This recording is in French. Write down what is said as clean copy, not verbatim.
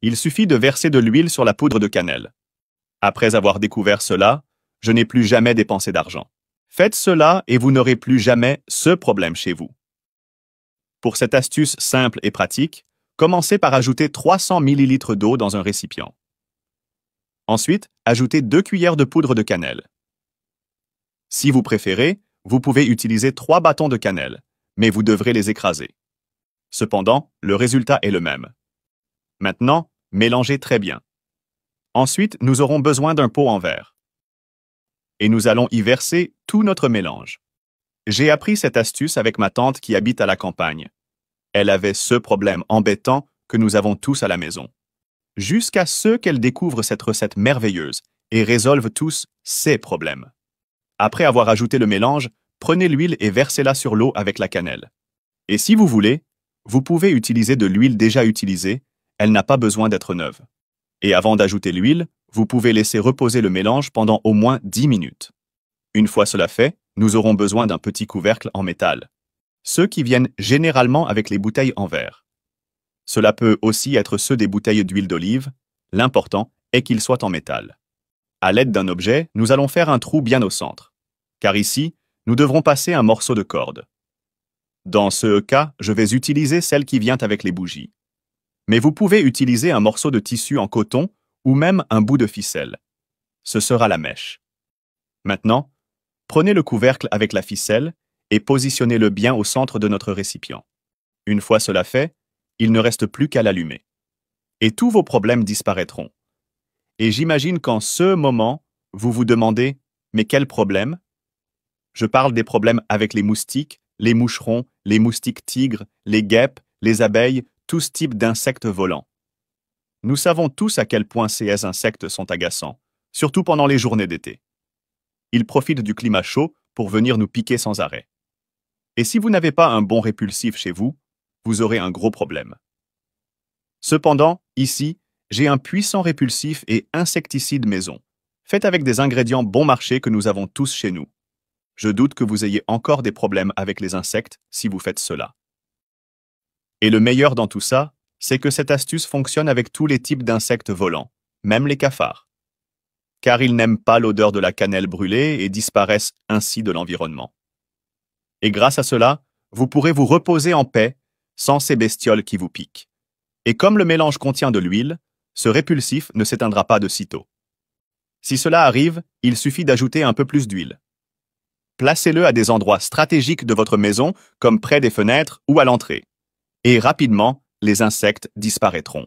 Il suffit de verser de l'huile sur la poudre de cannelle. Après avoir découvert cela, je n'ai plus jamais dépensé d'argent. Faites cela et vous n'aurez plus jamais ce problème chez vous. Pour cette astuce simple et pratique, commencez par ajouter 300 ml d'eau dans un récipient. Ensuite, ajoutez 2 cuillères de poudre de cannelle. Si vous préférez, vous pouvez utiliser 3 bâtons de cannelle, mais vous devrez les écraser. Cependant, le résultat est le même. Maintenant, mélangez très bien. Ensuite, nous aurons besoin d'un pot en verre. Et nous allons y verser tout notre mélange. J'ai appris cette astuce avec ma tante qui habite à la campagne. Elle avait ce problème embêtant que nous avons tous à la maison. Jusqu'à ce qu'elle découvre cette recette merveilleuse et résolve tous ses problèmes. Après avoir ajouté le mélange, prenez l'huile et versez-la sur l'eau avec la cannelle. Et si vous voulez, vous pouvez utiliser de l'huile déjà utilisée, elle n'a pas besoin d'être neuve. Et avant d'ajouter l'huile, vous pouvez laisser reposer le mélange pendant au moins 10 minutes. Une fois cela fait, nous aurons besoin d'un petit couvercle en métal. Ceux qui viennent généralement avec les bouteilles en verre. Cela peut aussi être ceux des bouteilles d'huile d'olive, l'important est qu'ils soient en métal. À l'aide d'un objet, nous allons faire un trou bien au centre. Car ici, nous devrons passer un morceau de corde. Dans ce cas, je vais utiliser celle qui vient avec les bougies. Mais vous pouvez utiliser un morceau de tissu en coton ou même un bout de ficelle. Ce sera la mèche. Maintenant, prenez le couvercle avec la ficelle et positionnez-le bien au centre de notre récipient. Une fois cela fait, il ne reste plus qu'à l'allumer. Et tous vos problèmes disparaîtront. Et j'imagine qu'en ce moment, vous vous demandez « Mais quel problème ?» Je parle des problèmes avec les moustiques, les moucherons, les moustiques tigres, les guêpes, les abeilles, tout ce type d'insectes volants. Nous savons tous à quel point ces insectes sont agaçants, surtout pendant les journées d'été. Ils profitent du climat chaud pour venir nous piquer sans arrêt. Et si vous n'avez pas un bon répulsif chez vous, vous aurez un gros problème. Cependant, ici, j'ai un puissant répulsif et insecticide maison, fait avec des ingrédients bon marché que nous avons tous chez nous. Je doute que vous ayez encore des problèmes avec les insectes si vous faites cela. Et le meilleur dans tout ça, c'est que cette astuce fonctionne avec tous les types d'insectes volants, même les cafards. Car ils n'aiment pas l'odeur de la cannelle brûlée et disparaissent ainsi de l'environnement. Et grâce à cela, vous pourrez vous reposer en paix sans ces bestioles qui vous piquent. Et comme le mélange contient de l'huile, ce répulsif ne s'éteindra pas de sitôt. Si cela arrive, il suffit d'ajouter un peu plus d'huile. Placez-le à des endroits stratégiques de votre maison, comme près des fenêtres ou à l'entrée. Et rapidement, les insectes disparaîtront.